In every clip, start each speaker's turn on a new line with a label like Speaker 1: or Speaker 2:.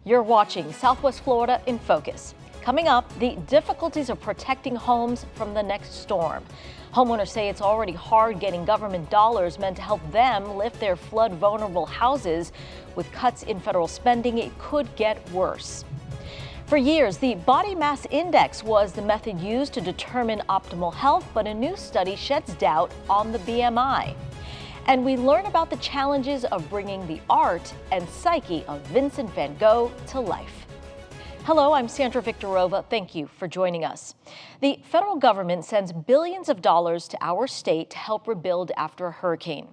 Speaker 1: You're watching Southwest Florida in Focus. Coming up, the difficulties of protecting homes from the next storm. Homeowners say it's already hard getting government dollars meant to help them lift their flood-vulnerable houses. With cuts in federal spending, it could get worse. For years, the body mass index was the method used to determine optimal health, but a new study sheds doubt on the BMI. And we learn about the challenges of bringing the art and psyche of Vincent van Gogh to life. Hello, I'm Sandra Viktorova. Thank you for joining us. The federal government sends billions of dollars to our state to help rebuild after a hurricane.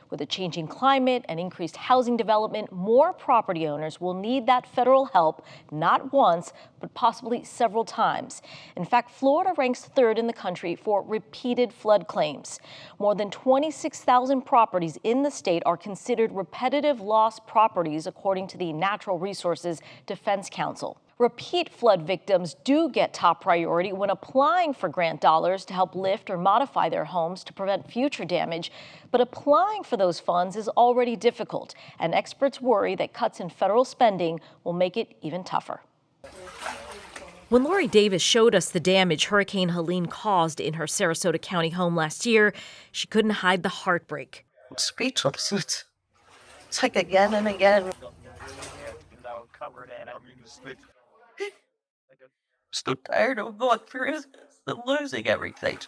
Speaker 1: With a changing climate and increased housing development, more property owners will need that federal help not once, but possibly several times. In fact, Florida ranks third in the country for repeated flood claims. More than 26,000 properties in the state are considered repetitive loss properties, according to the Natural Resources Defense Council. Repeat flood victims do get top priority when applying for grant dollars to help lift or modify their homes to prevent future damage. But applying for those funds is already difficult, and experts worry that cuts in federal spending will make it even tougher. When Lori Davis showed us the damage Hurricane Helene caused in her Sarasota County home last year, she couldn't hide the heartbreak.
Speaker 2: I'm speechless. It's like again and again. So tired of going through this and losing everything.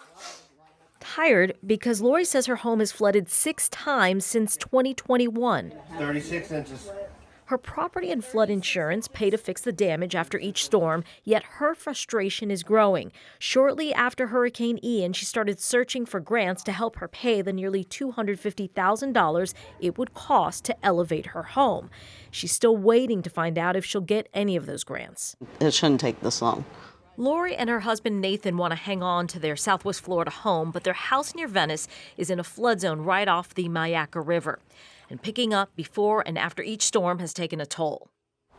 Speaker 1: Tired because Lori says her home has flooded 6 times since 2021.
Speaker 3: 36 inches.
Speaker 1: Her property and flood insurance pay to fix the damage after each storm, yet her frustration is growing. Shortly after Hurricane Ian, she started searching for grants to help her pay the nearly $250,000 it would cost to elevate her home. She's still waiting to find out if she'll get any of those grants.
Speaker 2: It shouldn't take this long.
Speaker 1: Lori and her husband Nathan want to hang on to their Southwest Florida home, but their house near Venice is in a flood zone right off the Myakka River. And picking up before and after each storm has taken a toll.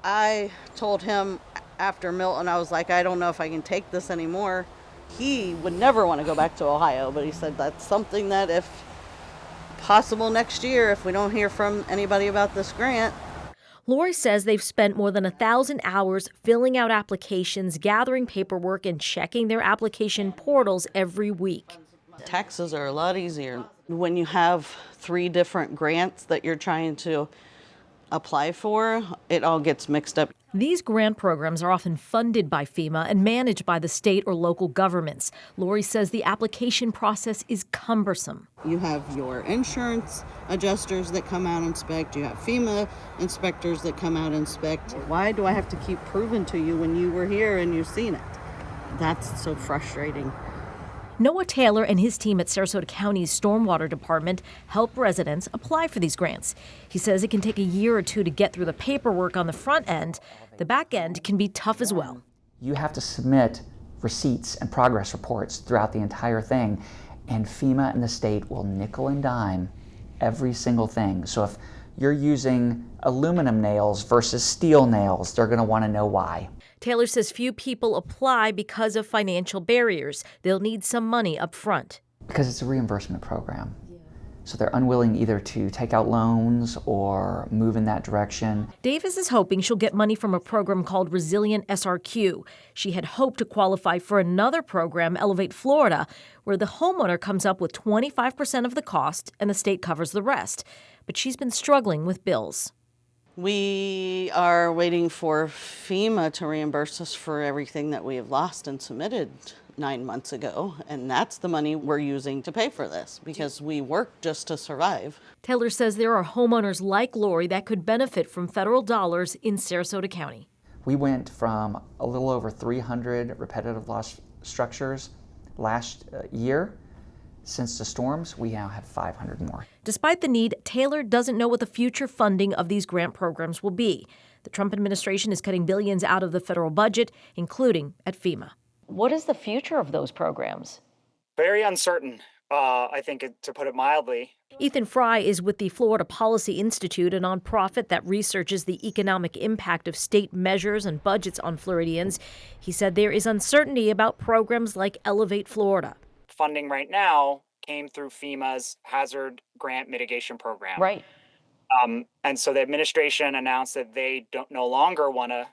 Speaker 4: I told him after Milton, I was like, I don't know if I can take this anymore. He would never want to go back to Ohio, but he said that's something that if possible next year, if we don't hear from anybody about this grant.
Speaker 1: Lori says they've spent more than 1,000 hours filling out applications, gathering paperwork, and checking their application portals every week.
Speaker 4: Taxes are a lot easier when you have 3 different grants that you're trying to apply for. It all gets mixed up.
Speaker 1: These grant programs are often funded by FEMA and managed by the state or local governments. Lori says the application process is cumbersome.
Speaker 4: You have your insurance adjusters that come out and inspect. You have FEMA inspectors that come out and inspect. Why do I have to keep proving to you when you were here and you've seen it? That's so frustrating.
Speaker 1: Noah Taylor and his team at Sarasota County's Stormwater Department help residents apply for these grants. He says it can take a year or 2 to get through the paperwork on the front end. The back end can be tough as well.
Speaker 5: You have to submit receipts and progress reports throughout the entire thing, and FEMA and the state will nickel and dime every single thing. So if you're using aluminum nails versus steel nails, they're going to want to know why.
Speaker 1: Taylor says few people apply because of financial barriers. They'll need some money up front.
Speaker 5: Because it's a reimbursement program. So they're unwilling either to take out loans or move in that direction.
Speaker 1: Davis is hoping she'll get money from a program called Resilient SRQ. She had hoped to qualify for another program, Elevate Florida, where the homeowner comes up with 25% of the cost and the state covers the rest. But she's been struggling with bills.
Speaker 4: We are waiting for FEMA to reimburse us for everything that we have lost and submitted 9 months ago, and that's the money we're using to pay for this because we work just to survive.
Speaker 1: Taylor says there are homeowners like Lori that could benefit from federal dollars in Sarasota County.
Speaker 5: We went from a little over 300 repetitive loss structures last year. Since the storms, we now have 500 more.
Speaker 1: Despite the need, Taylor doesn't know what the future funding of these grant programs will be. The Trump administration is cutting billions out of the federal budget, including at FEMA. What is the future of those programs?
Speaker 6: Very uncertain, I think, to put it mildly.
Speaker 1: Ethan Fry is with the Florida Policy Institute, a nonprofit that researches the economic impact of state measures and budgets on Floridians. He said there is uncertainty about programs like Elevate Florida.
Speaker 6: Funding right now came through FEMA's Hazard Grant Mitigation Program.
Speaker 1: Right.
Speaker 6: And so the administration announced that they no longer want to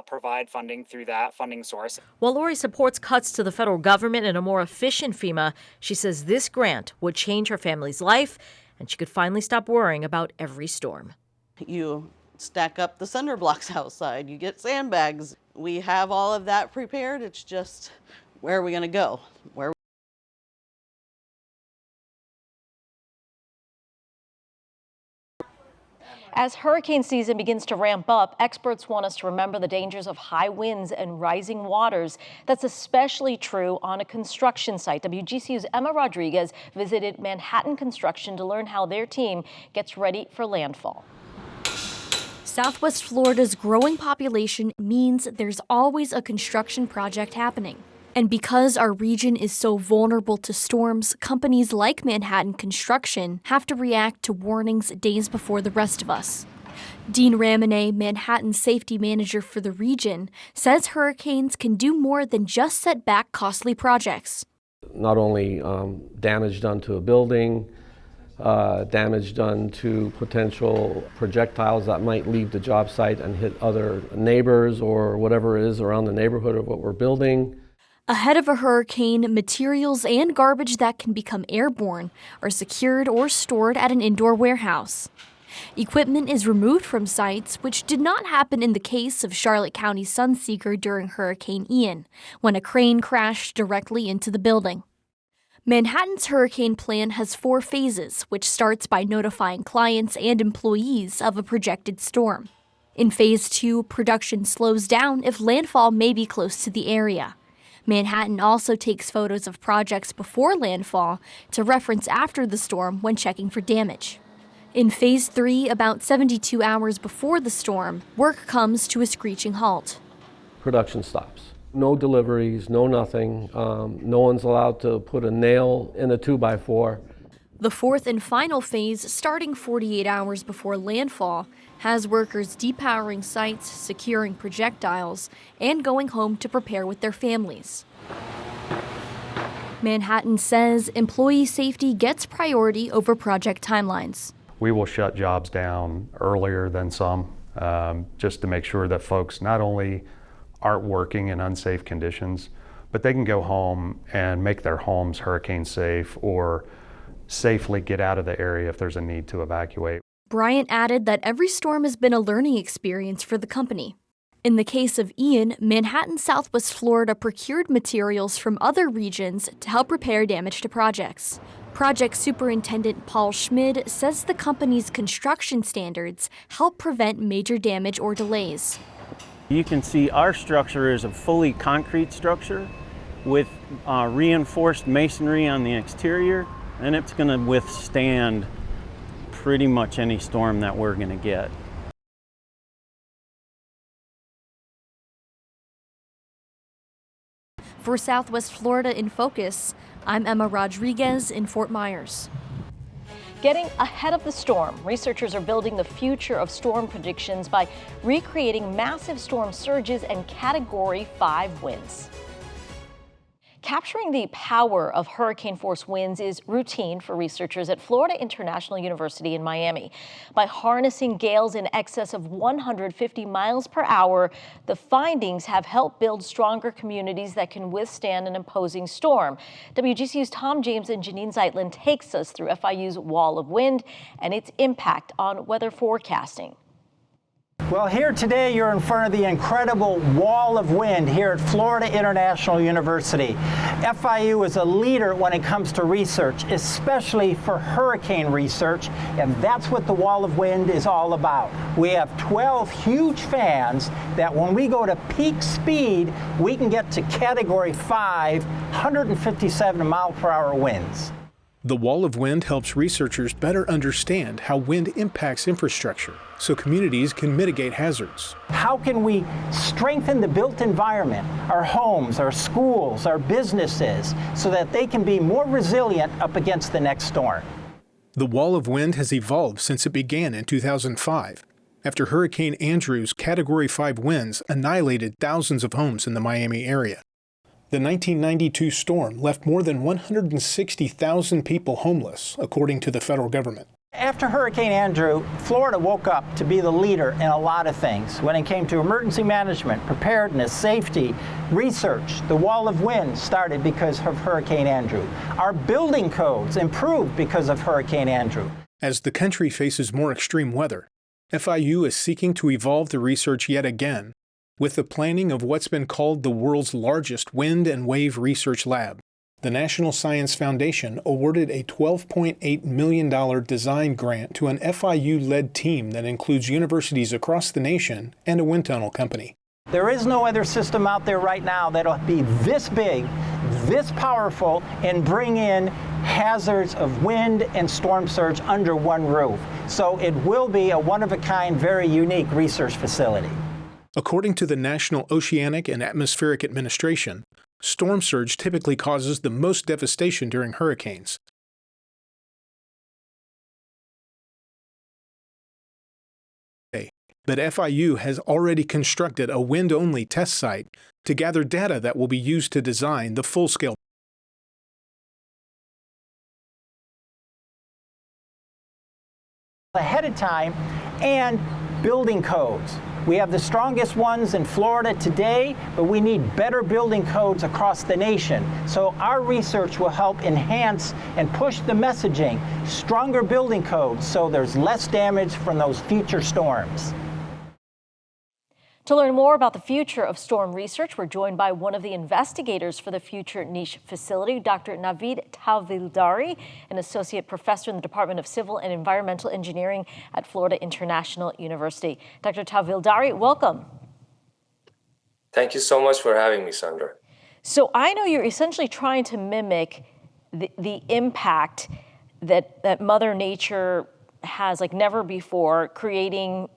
Speaker 6: provide funding through that funding source.
Speaker 1: While Lori supports cuts to the federal government and a more efficient FEMA, she says this grant would change her family's life and she could finally stop worrying about every storm.
Speaker 4: You stack up the cinder blocks outside, you get sandbags. We have all of that prepared. It's just, where are we going to go?
Speaker 1: As hurricane season begins to ramp up, experts want us to remember the dangers of high winds and rising waters. That's especially true on a construction site. WGCU's Emma Rodriguez visited Manhattan Construction to learn how their team gets ready for landfall.
Speaker 3: Southwest Florida's growing population means there's always a construction project happening. And because our region is so vulnerable to storms, companies like Manhattan Construction have to react to warnings days before the rest of us. Dean Ramone, Manhattan's safety manager for the region, says hurricanes can do more than just set back costly projects.
Speaker 7: Not only damage done to a building, damage done to potential projectiles that might leave the job site and hit other neighbors or whatever it is around the neighborhood of what we're building.
Speaker 3: Ahead of a hurricane, materials and garbage that can become airborne are secured or stored at an indoor warehouse. Equipment is removed from sites, which did not happen in the case of Charlotte County Sunseeker during Hurricane Ian, when a crane crashed directly into the building. Manhattan's hurricane plan has 4 phases, which starts by notifying clients and employees of a projected storm. In Phase 2, production slows down if landfall may be close to the area. Manhattan also takes photos of projects before landfall to reference after the storm when checking for damage. In Phase 3, about 72 hours before the storm, work comes to a screeching halt.
Speaker 7: Production stops. No deliveries, no nothing. No one's allowed to put a nail in a 2x4.
Speaker 3: The 4th and final phase, starting 48 hours before landfall, has workers depowering sites, securing projectiles, and going home to prepare with their families. Manhattan says employee safety gets priority over project timelines.
Speaker 8: We will shut jobs down earlier than some, just to make sure that folks not only aren't working in unsafe conditions, but they can go home and make their homes hurricane safe or safely get out of the area if there's a need to evacuate.
Speaker 3: Bryant added that every storm has been a learning experience for the company. In the case of Ian, Manhattan Southwest Florida procured materials from other regions to help repair damage to projects. Project Superintendent Paul Schmid says the company's construction standards help prevent major damage or delays.
Speaker 9: You can see our structure is a fully concrete structure with reinforced masonry on the exterior, and it's going to withstand pretty much any storm that we're going to get.
Speaker 3: For Southwest Florida in Focus, I'm Emma Rodriguez in Fort Myers.
Speaker 1: Getting ahead of the storm, researchers are building the future of storm predictions by recreating massive storm surges and Category 5 winds. Capturing the power of hurricane-force winds is routine for researchers at Florida International University in Miami. By harnessing gales in excess of 150 miles per hour, the findings have helped build stronger communities that can withstand an imposing storm. WGCU's Tom James and Janine Zeitlan takes us through FIU's wall of wind and its impact on weather forecasting.
Speaker 10: Well, here today you're in front of the incredible wall of wind here at Florida International University. FIU is a leader when it comes to research, especially for hurricane research, and that's what the wall of wind is all about. We have 12 huge fans that when we go to peak speed, we can get to Category 5, 157 mile per hour winds.
Speaker 11: The wall of wind helps researchers better understand how wind impacts infrastructure so communities can mitigate hazards.
Speaker 10: How can we strengthen the built environment, our homes, our schools, our businesses, so that they can be more resilient up against the next storm?
Speaker 11: The wall of wind has evolved since it began in 2005, after Hurricane Andrew's Category 5 winds annihilated thousands of homes in the Miami area. The 1992 storm left more than 160,000 people homeless, according to the federal government.
Speaker 10: After Hurricane Andrew, Florida woke up to be the leader in a lot of things. When it came to emergency management, preparedness, safety, research, the wall of wind started because of Hurricane Andrew. Our building codes improved because of Hurricane Andrew.
Speaker 11: As the country faces more extreme weather, FIU is seeking to evolve the research yet again with the planning of what's been called the world's largest wind and wave research lab. The National Science Foundation awarded a $12.8 million design grant to an FIU-led team that includes universities across the nation and a wind tunnel company.
Speaker 10: There is no other system out there right now that'll be this big, this powerful, and bring in hazards of wind and storm surge under one roof. So it will be a one-of-a-kind, very unique research facility.
Speaker 11: According to the National Oceanic and Atmospheric Administration, storm surge typically causes the most devastation during hurricanes. But FIU has already constructed a wind-only test site to gather data that will be used to design the full-scale
Speaker 10: ahead of time and building codes. We have the strongest ones in Florida today, but we need better building codes across the nation. So our research will help enhance and push the messaging, stronger building codes, so there's less damage from those future storms.
Speaker 1: To learn more about the future of storm research, we're joined by one of the investigators for the Future Niche facility, Dr. Navid Tavildari, an associate professor in the Department of Civil and Environmental Engineering at Florida International University. Dr. Tavildari, welcome.
Speaker 12: Thank you so much for having me, Sandra.
Speaker 1: So I know you're essentially trying to mimic the impact that Mother Nature has like never before, creating,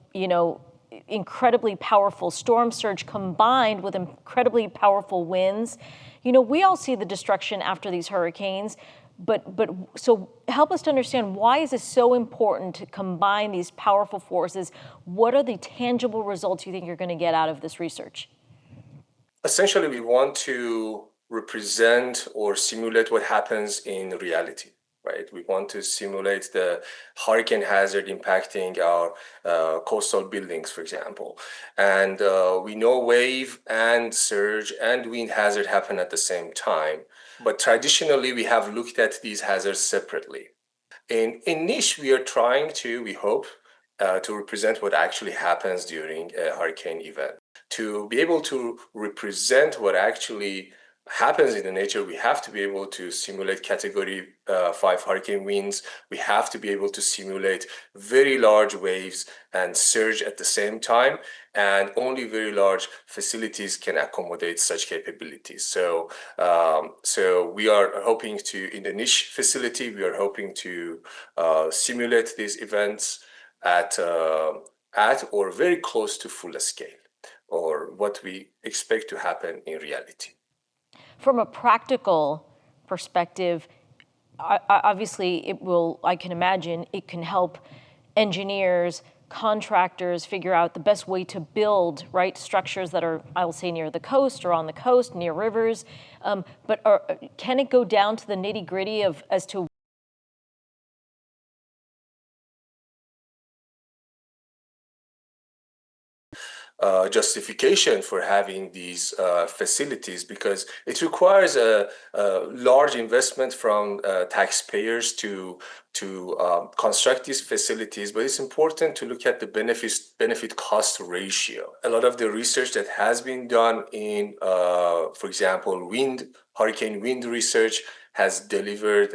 Speaker 1: incredibly powerful storm surge combined with incredibly powerful winds. We all see the destruction after these hurricanes, but so help us to understand, why is this so important to combine these powerful forces? What are the tangible results you think you're going to get out of this research?
Speaker 12: Essentially, we want to represent or simulate what happens in reality. Right? We want to simulate the hurricane hazard impacting our coastal buildings, for example. And we know wave and surge and wind hazard happen at the same time. But traditionally, we have looked at these hazards separately. In niche, we are trying to, we hope, to represent what actually happens during a hurricane event. To be able to represent what actually happens in the nature, we have to be able to simulate category 5 hurricane winds. We have to be able to simulate very large waves and surge at the same time, and only very large facilities can accommodate such capabilities. So we are hoping to, in the niche facility, we are hoping to simulate these events at or very close to full scale, or what we expect to happen in reality.
Speaker 1: From a practical perspective, obviously I can imagine it can help engineers, contractors figure out the best way to build, right, structures that are, I will say, near the coast or on the coast, near rivers. But can it go down to the nitty-gritty as to
Speaker 12: justification for having these facilities, because it requires a large investment from taxpayers to construct these facilities, but it's important to look at the benefit cost ratio. A lot of the research that has been done in, for example, hurricane wind research has delivered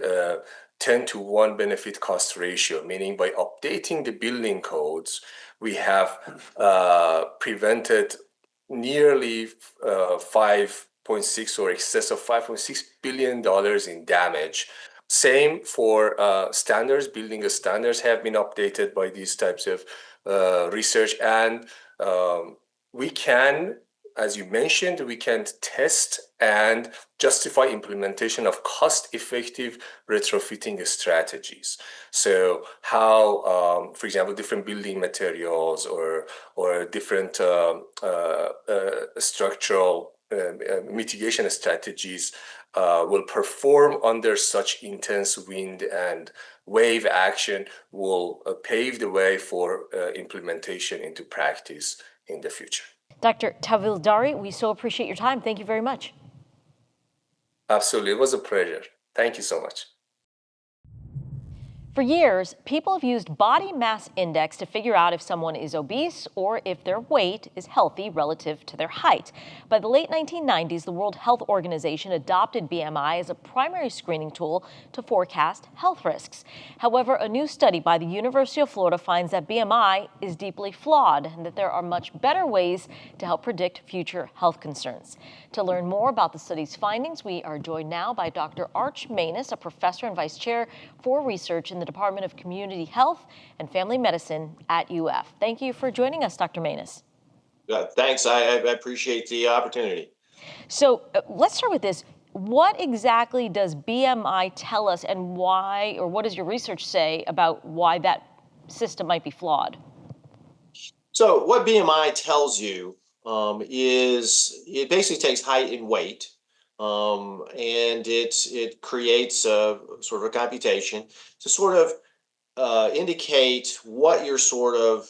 Speaker 12: 10-to-1 benefit cost ratio, meaning by updating the building codes, we have prevented nearly 5.6 or excess of $5.6 billion in damage. Same for standards. Building standards have been updated by these types of research, and we can, as you mentioned, we can test and justify implementation of cost-effective retrofitting strategies. So how, for example, different building materials or different structural mitigation strategies will perform under such intense wind and wave action will pave the way for implementation into practice in the future.
Speaker 1: Dr. Tavildari, we so appreciate your time. Thank you very much.
Speaker 12: Absolutely. It was a pleasure. Thank you so much.
Speaker 1: For years, people have used body mass index to figure out if someone is obese or if their weight is healthy relative to their height. By the late 1990s, the World Health Organization adopted BMI as a primary screening tool to forecast health risks. However, a new study by the University of Florida finds that BMI is deeply flawed and that there are much better ways to help predict future health concerns. To learn more about the study's findings, we are joined now by Dr. Arch Manus, a professor and vice chair for research in the Department of Community Health and Family Medicine at UF. Thank you for joining us, Dr. Manus.
Speaker 13: Thanks. I appreciate the opportunity.
Speaker 1: So let's start with this. What exactly does BMI tell us, and why, or what does your research say about why that system might be flawed?
Speaker 13: So what BMI tells you is it basically takes height and weight, and it creates a sort of a computation to sort of indicate what your sort of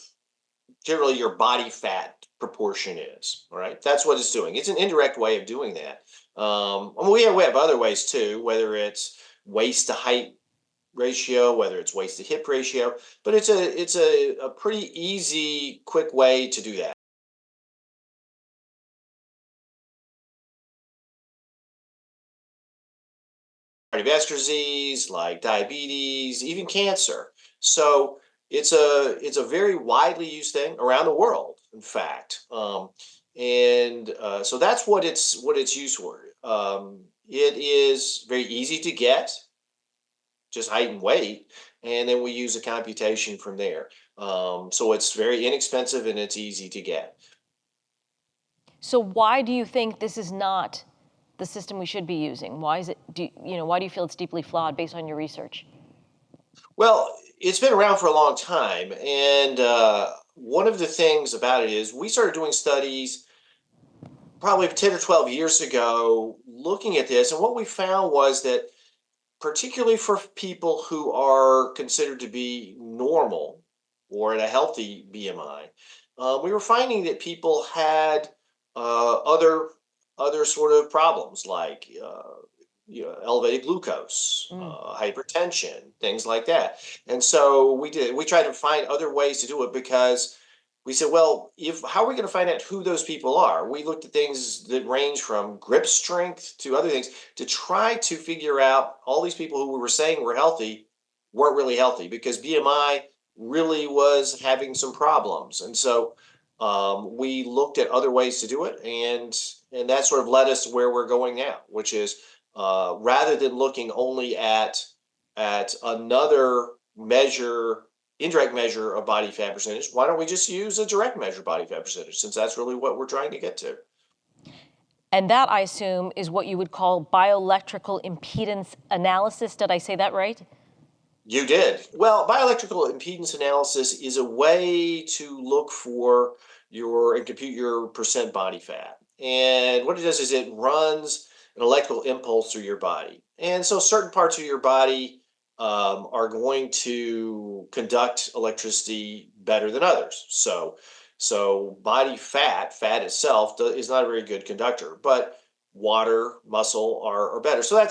Speaker 13: generally your body fat proportion is. All right, that's what it's doing. It's an indirect way of doing that. We have other ways too, whether it's waist to height ratio, whether it's waist to hip ratio, but it's a pretty easy, quick way to do that. Cardiovascular disease, like diabetes, even cancer. So it's a very widely used thing around the world, in fact, so that's what it's used for. It is very easy to get, just height and weight, and then we use a computation from there. So it's very inexpensive and it's easy to get.
Speaker 1: So why do you think this is not the system we should be using? Why is it? Why do you feel it's deeply flawed based on your research?
Speaker 13: Well, it's been around for a long time, and one of the things about it is we started doing studies probably 10 or 12 years ago looking at this, and what we found was that particularly for people who are considered to be normal or at a healthy BMI, we were finding that people had other sort of problems like elevated glucose, hypertension, things like that. And so we tried to find other ways to do it because we said, well, how are we going to find out who those people are? We looked at things that range from grip strength to other things to try to figure out all these people who we were saying were healthy weren't really healthy because BMI really was having some problems. And so we looked at other ways to do it, and that sort of led us to where we're going now, which is rather than looking only at another measure, indirect measure of body fat percentage, why don't we just use a direct measure of body fat percentage, since that's really what we're trying to get to.
Speaker 1: And that, I assume, is what you would call bioelectrical impedance analysis. Did I say that right?
Speaker 13: You did. Well, bioelectrical impedance analysis is a way to look for and compute your percent body fat. And what it does is it runs an electrical impulse through your body. And so certain parts of your body are going to conduct electricity better than others. So body fat itself is not a very good conductor, but water, muscle are better. So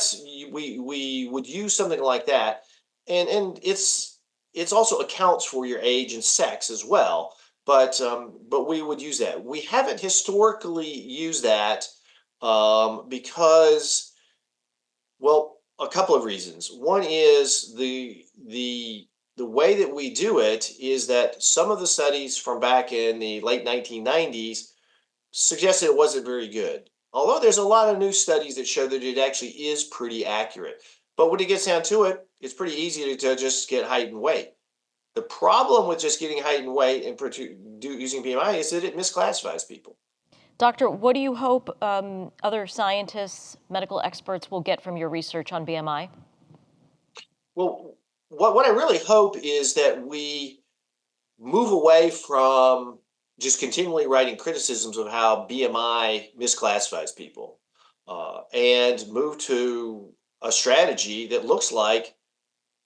Speaker 13: we would use something like that. And it's also accounts for your age and sex as well. But we would use that. We haven't historically used that because, well, a couple of reasons. One is the way that we do it is that some of the studies from back in the late 1990s suggested it wasn't very good. Although there's a lot of new studies that show that it actually is pretty accurate. But when it gets down to it, it's pretty easy to just get height and weight. The problem with just getting height and weight and using BMI is that it misclassifies people.
Speaker 1: Doctor, what do you hope other scientists, medical experts will get from your research on BMI?
Speaker 13: Well, what I really hope is that we move away from just continually writing criticisms of how BMI misclassifies people, and move to a strategy that looks like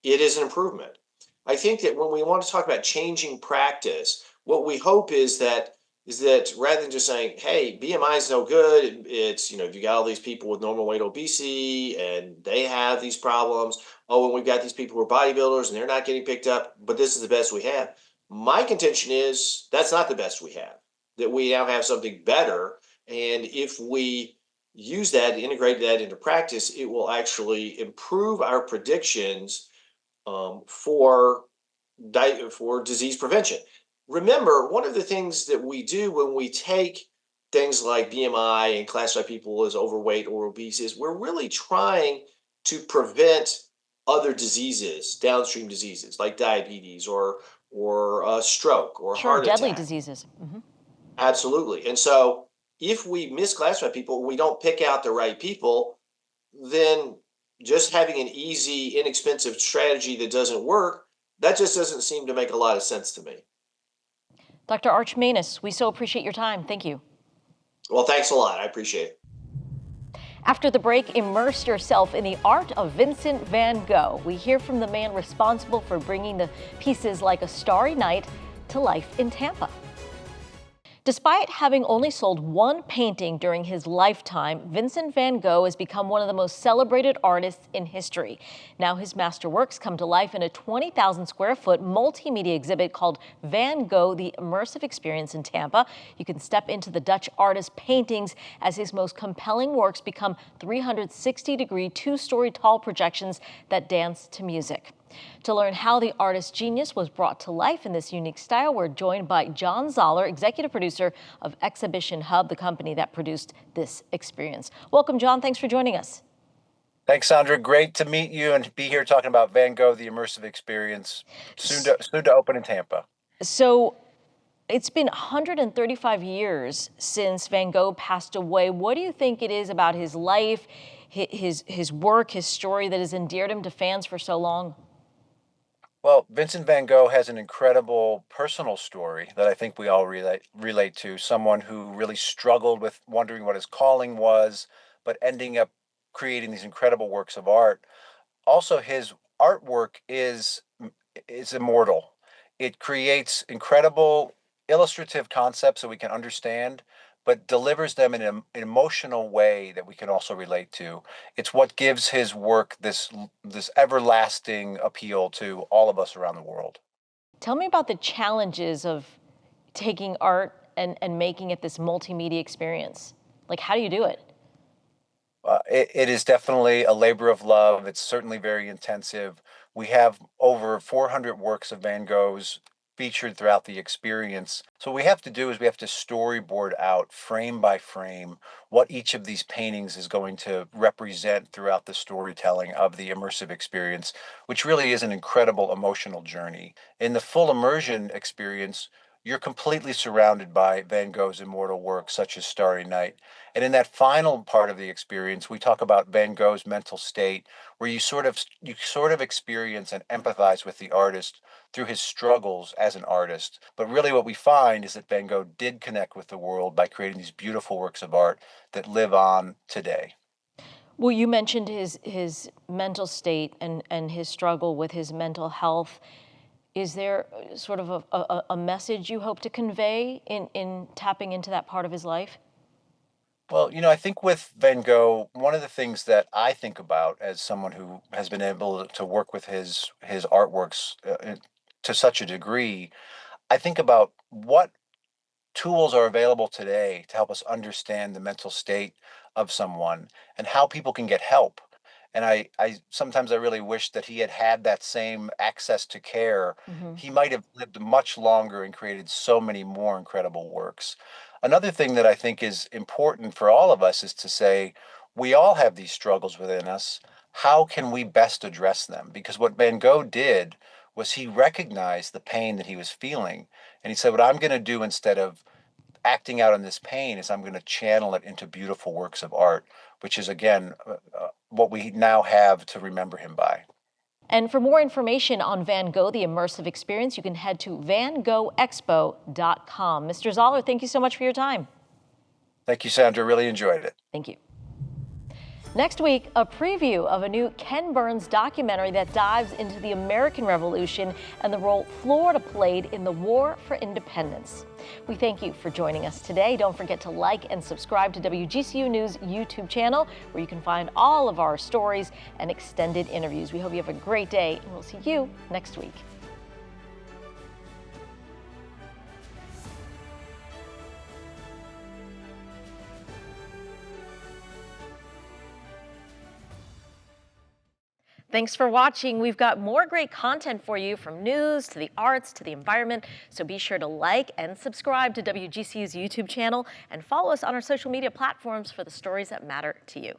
Speaker 13: it is an improvement. I think that when we want to talk about changing practice, what we hope is that rather than just saying, "Hey, BMI is no good," it's you got all these people with normal weight obesity and they have these problems. Oh, and we've got these people who are bodybuilders and they're not getting picked up, but this is the best we have. My contention is that's not the best we have. That we now have something better, and if we use that, integrate that into practice, it will actually improve our predictions for for disease prevention. Remember, one of the things that we do when we take things like BMI and classify people as overweight or obese is we're really trying to prevent other diseases, downstream diseases like diabetes or stroke or
Speaker 1: Sure,
Speaker 13: heart
Speaker 1: deadly
Speaker 13: attack.
Speaker 1: diseases.
Speaker 13: Absolutely. And so if we misclassify people, we don't pick out the right people, then just having an easy, inexpensive strategy that doesn't work, that just doesn't seem to make a lot of sense to me.
Speaker 1: Dr. Archmanis, we so appreciate your time. Thank you.
Speaker 13: Well, thanks a lot. I appreciate it.
Speaker 1: After the break, immerse yourself in the art of Vincent van Gogh. We hear from the man responsible for bringing the pieces like A Starry Night to life in Tampa. Despite having only sold one painting during his lifetime, Vincent van Gogh has become one of the most celebrated artists in history. Now his masterworks come to life in a 20,000 square foot multimedia exhibit called Van Gogh, the Immersive Experience in Tampa. You can step into the Dutch artist's paintings as his most compelling works become 360-degree, two-story tall projections that dance to music. To learn how the artist's genius was brought to life in this unique style, we're joined by John Zoller, executive producer of Exhibition Hub, the company that produced this experience. Welcome, John. Thanks for joining us.
Speaker 14: Thanks, Sandra. Great to meet you and be here talking about Van Gogh, the Immersive Experience, soon to open in Tampa.
Speaker 1: So it's been 135 years since Van Gogh passed away. What do you think it is about his life, his work, his story that has endeared him to fans for so long?
Speaker 14: Well, Vincent van Gogh has an incredible personal story that I think we all relate to. Someone who really struggled with wondering what his calling was, but ending up creating these incredible works of art. Also, his artwork is immortal. It creates incredible illustrative concepts that we can understand, but delivers them in an emotional way that we can also relate to. It's what gives his work this everlasting appeal to all of us around the world.
Speaker 1: Tell me about the challenges of taking art and making it this multimedia experience. Like, how do you do it?
Speaker 14: It is definitely a labor of love. It's certainly very intensive. We have over 400 works of Van Gogh's featured throughout the experience. So what we have to do is we have to storyboard out frame by frame what each of these paintings is going to represent throughout the storytelling of the immersive experience, which really is an incredible emotional journey. In the full immersion experience, you're completely surrounded by Van Gogh's immortal works, such as Starry Night. And in that final part of the experience, we talk about Van Gogh's mental state, where you sort of experience and empathize with the artist through his struggles as an artist. But really what we find is that Van Gogh did connect with the world by creating these beautiful works of art that live on today.
Speaker 1: Well, you mentioned his mental state and his struggle with his mental health. Is there sort of a message you hope to convey in tapping into that part of his life?
Speaker 14: Well, I think with Van Gogh, one of the things that I think about as someone who has been able to work with his artworks to such a degree, I think about what tools are available today to help us understand the mental state of someone and how people can get help. And I sometimes I really wish that he had had that same access to care. He might have lived much longer and created so many more incredible works. Another thing that I think is important for all of us is to say, we all have these struggles within us. How can we best address them? Because what Van Gogh did was he recognized the pain that he was feeling. And he said, what I'm going to do instead of acting out on this pain is I'm going to channel it into beautiful works of art, which is, again, what we now have to remember him by.
Speaker 1: And for more information on Van Gogh, the immersive experience, you can head to vangoghexpo.com. Mr. Zoller, thank you so much for your time.
Speaker 14: Thank you, Sandra. Really enjoyed it.
Speaker 1: Thank you. Next week, a preview of a new Ken Burns documentary that dives into the American Revolution and the role Florida played in the War for Independence. We thank you for joining us today. Don't forget to like and subscribe to WGCU News YouTube channel, where you can find all of our stories and extended interviews. We hope you have a great day, and we'll see you next week. Thanks for watching. We've got more great content for you, from news to the arts to the environment. So be sure to like and subscribe to WGCU's YouTube channel and follow us on our social media platforms for the stories that matter to you.